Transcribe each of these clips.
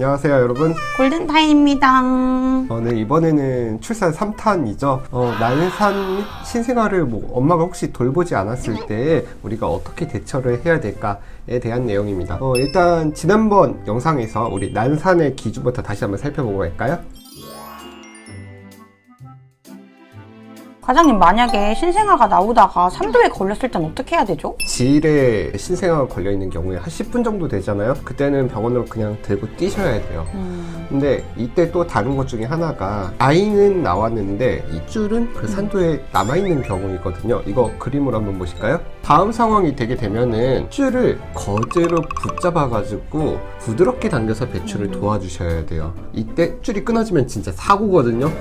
안녕하세요 여러분, 골든타임입니다. 네, 이번에는 출산 3탄이죠. 난산 및 신생아를 엄마가 혹시 돌보지 않았을 때 우리가 어떻게 대처를 해야 될까에 대한 내용입니다. 일단 지난번 영상에서 우리 난산의 기준부터 다시 한번 살펴보고 갈까요? 과장님, 만약에 신생아가 나오다가 산도에 걸렸을 땐 어떻게 해야 되죠? 지일에 신생아가 걸려있는 경우에 한 10분 정도 되잖아요. 그때는 병원으로 그냥 들고 뛰셔야 돼요. 근데 이때 또 다른 것 중에 하나가, 아이는 나왔는데 입줄은 그 산도에 남아있는 경우이거든요. 이거 그림으로 한번 보실까요? 다음 상황이 되게 되면은 줄을 거즈로 붙잡아가지고 부드럽게 당겨서 배출을 도와주셔야 돼요. 이때 줄이 끊어지면 진짜 사고거든요.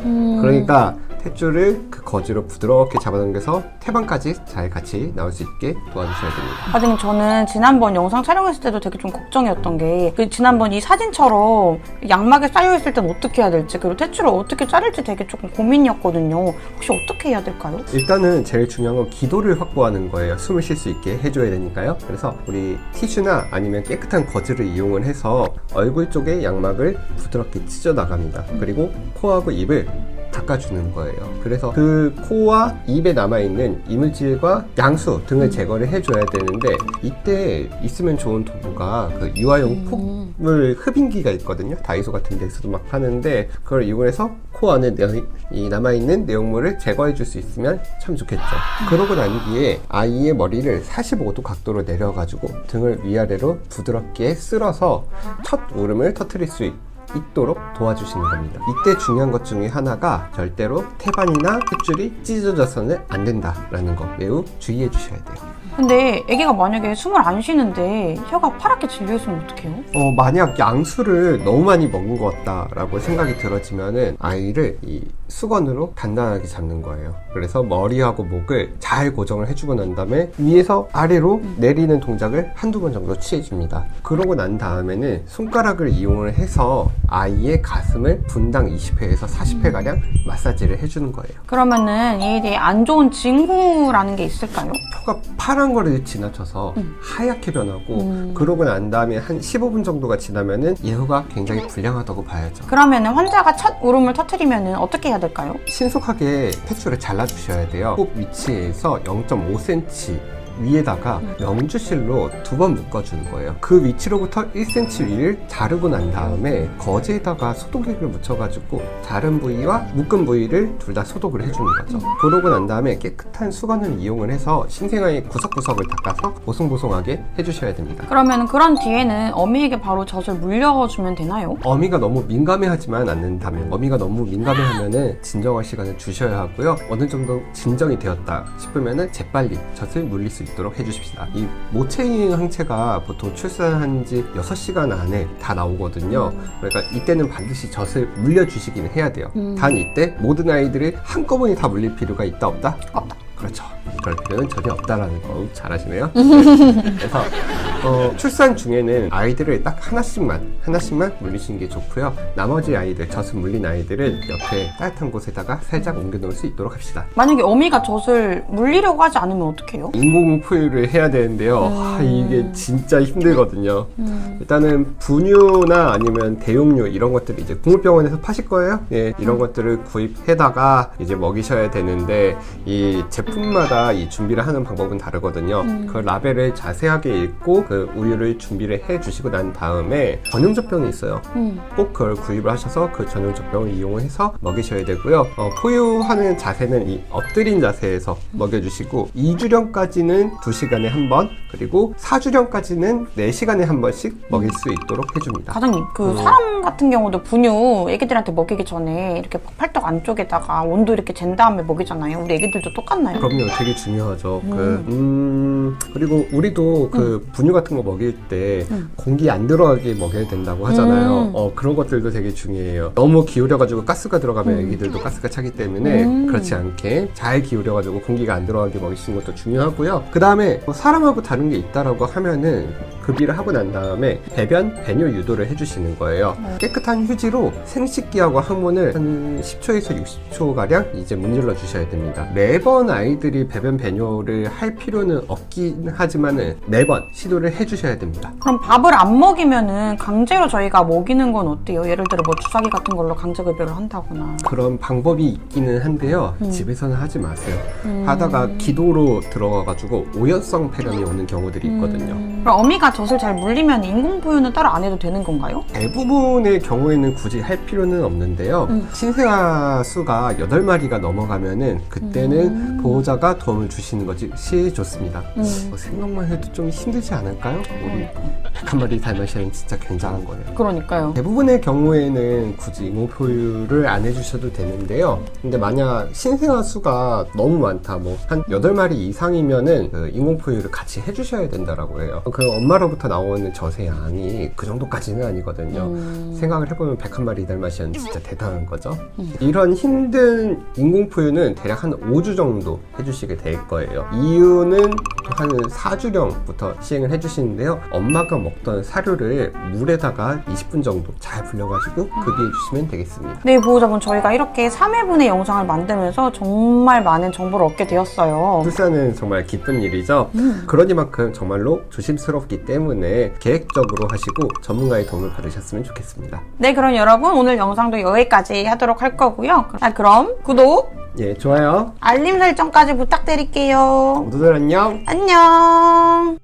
그러니까 탯줄을 그 거즈로 부드럽게 잡아당겨서 태반까지 잘 같이 나올 수 있게 도와주셔야 됩니다. 과장님, 저는 지난번 영상 촬영했을 때도 되게 좀 걱정이었던 게, 지난번 이 사진처럼 양막에 쌓여있을 땐 어떻게 해야 될지, 그리고 탯줄을 어떻게 자를지 되게 조금 고민이었거든요. 혹시 어떻게 해야 될까요? 일단은 제일 중요한 건 기도를 확보하는 거예요. 숨을 쉴 수 있게 해줘야 되니까요. 그래서 우리 티슈나 아니면 깨끗한 거즈를 이용을 해서 얼굴 쪽에 양막을 부드럽게 찢어 나갑니다. 그리고 코하고 입을 닦아주는 거예요. 그래서 그 코와 입에 남아있는 이물질과 양수 등을 제거를 해줘야 되는데, 이때 있으면 좋은 도구가 그 유아용 콧물 흡인기가 있거든요. 다이소 같은 데서도 막 파는데, 그걸 이용해서 코 안에 이 남아있는 내용물을 제거해 줄 수 있으면 참 좋겠죠. 그러고 난 뒤에 아이의 머리를 45도 각도로 내려가지고 등을 위아래로 부드럽게 쓸어서 첫 울음을 터뜨릴 수 있도록 도와주시는 겁니다. 이때 중요한 것 중에 하나가, 절대로 태반이나 탯줄이 찢어져서는 안 된다라는 거 매우 주의해 주셔야 돼요. 근데 아기가 만약에 숨을 안 쉬는데 혀가 파랗게 질려있으면 어떡해요? 만약 양수를 너무 많이 먹은 것 같다라고 생각이 들어지면은 아이를 이 수건으로 단단하게 잡는 거예요. 그래서 머리하고 목을 잘 고정을 해주고 난 다음에 위에서 아래로 내리는 동작을 한두 번 정도 취해줍니다. 그러고 난 다음에는 손가락을 이용을 해서 아이의 가슴을 분당 20회에서 40회가량 마사지를 해주는 거예요. 그러면은 이에 대해 안 좋은 징후라는 게 있을까요? 혀가 파란 거를 지나쳐서 하얗게 변하고, 그러고 난 다음에 한 15분 정도가 지나면은 예후가 굉장히 불량하다고 봐야죠. 그러면은 환자가 첫 울음을 터뜨리면은 어떻게 해야 될까요? 신속하게 탯줄을 잘라주셔야 돼요. 코 위치에서 0.5cm 위에다가 명주실로 2번 묶어주는 거예요. 그 위치로부터 1cm 위를 자르고 난 다음에 거즈에다가 소독액을 묻혀가지고 자른 부위와 묶은 부위를 둘 다 소독을 해주는 거죠. 그러고 난 다음에 깨끗한 수건을 이용을 해서 신생아의 구석구석을 닦아서 보송보송하게 해주셔야 됩니다. 그러면 그런 뒤에는 어미에게 바로 젖을 물려주면 되나요? 어미가 너무 민감해하지만 않는다면, 어미가 너무 민감해하면은 진정할 시간을 주셔야 하고요. 어느 정도 진정이 되었다 싶으면은 재빨리 젖을 물릴 수 있도록 해주십시다. 이 모체인 항체가 보통 출산한 지 6시간 안에 다 나오거든요. 그러니까 이때는 반드시 젖을 물려주시긴 해야 돼요. 단 이때 모든 아이들을 한꺼번에 다 물릴 필요가 있다 없다? 없다. 그렇죠. 그럴 필요는 전혀 없다라는 거 잘하시네요. 그래서 출산 중에는 아이들을 딱 하나씩만 물리시는 게 좋고요. 나머지 아이들, 젖을 물린 아이들은 옆에 따뜻한 곳에다가 살짝 옮겨 놓을 수 있도록 합시다. 만약에 어미가 젖을 물리려고 하지 않으면 어떡해요? 인공포유를 해야 되는데요. 이게 진짜 힘들거든요. 일단은 분유나 아니면 대용류 이런 것들을 이제 동물병원에서 파실 거예요. 예, 이런 것들을 구입해다가 이제 먹이셔야 되는데, 이 제품마다 이 준비를 하는 방법은 다르거든요. 그 라벨을 자세하게 읽고 그 우유를 준비를 해 주시고 난 다음에 전용 젖병이 있어요. 꼭 그걸 구입을 하셔서 그 전용 젖병을 이용해서 먹이셔야 되고요. 포유하는 자세는 이 엎드린 자세에서 먹여주시고, 2주령까지는 2시간에 한 번, 그리고 4주령까지는 4시간에 한 번씩 먹일 수 있도록 해줍니다. 과장님, 사람 같은 경우도 분유 애기들한테 먹이기 전에 이렇게 팔뚝 안쪽에다가 온도 이렇게 잰 다음에 먹이잖아요. 우리 애기들도 똑같나요? 그럼요. 되게 중요하죠. 그리고 우리도 그 분유 같은 거 먹일 때 공기 안 들어가게 먹여야 된다고 하잖아요. 그런 것들도 되게 중요해요. 너무 기울여가지고 가스가 들어가면 애기들도 가스가 차기 때문에 그렇지 않게 잘 기울여가지고 공기가 안 들어가게 먹이시는 것도 중요하고요. 그 다음에 사람하고 다른 게 있다라고 하면은 급이를 하고 난 다음에 배변, 배뇨 유도를 해주시는 거예요. 깨끗한 휴지로 생식기하고 항문을 한 10초에서 60초가량 이제 문질러 주셔야 됩니다. 매번 아이들이 배변 배뇨를 할 필요는 없긴 하지만은 매번 시도를 배부를 해주셔야 됩니다. 그럼 밥을 안 먹이면은 강제로 저희가 먹이는 건 어때요? 예를 들어 뭐 주사기 같은 걸로 강제급여를 한다거나. 그런 방법이 있기는 한데요. 집에서는 하지 마세요. 하다가 기도로 들어가가지고 오연성 폐렴이 오는 경우들이 있거든요. 그럼 어미가 젖을 잘 물리면 인공포유는 따로 안 해도 되는 건가요? 대부분의 경우에는 굳이 할 필요는 없는데요. 신생아 수가 8마리가 넘어가면은 그때는 보호자가 도움을 주시는 것이 좋습니다. 생각만 해도 좀 힘들지 않을까요? 우리 101마리 달마시아는 진짜 굉장한 거예요. 그러니까요. 대부분의 경우에는 굳이 인공포유를 안 해주셔도 되는데요. 근데 만약 신생아 수가 너무 많다, 뭐 한 8마리 이상이면은 그 인공포유를 같이 해주셔야 된다라고 해요. 그 엄마로부터 나오는 젖의 양이 그 정도까지는 아니거든요. 생각을 해보면 101마리 달마시아는 진짜 대단한 거죠. 이런 힘든 인공포유는 대략 한 5주 정도 해주시게 될 거예요. 이유는 한 4주령부터 시행을 해주시는데요. 엄마가 먹던 사료를 물에다가 20분 정도 잘 불려가지고 급이해 주시면 되겠습니다. 네, 보호자분, 저희가 이렇게 3회분의 영상을 만들면서 정말 많은 정보를 얻게 되었어요. 출산은 정말 기쁜 일이죠. 그러니만큼 정말로 조심스럽기 때문에 계획적으로 하시고 전문가의 도움을 받으셨으면 좋겠습니다. 네, 그럼 여러분 오늘 영상도 여기까지 하도록 할 거고요. 그럼 구독, 예, 좋아요. 알림 설정까지 부탁드릴게요. 모두들 안녕. 안녕.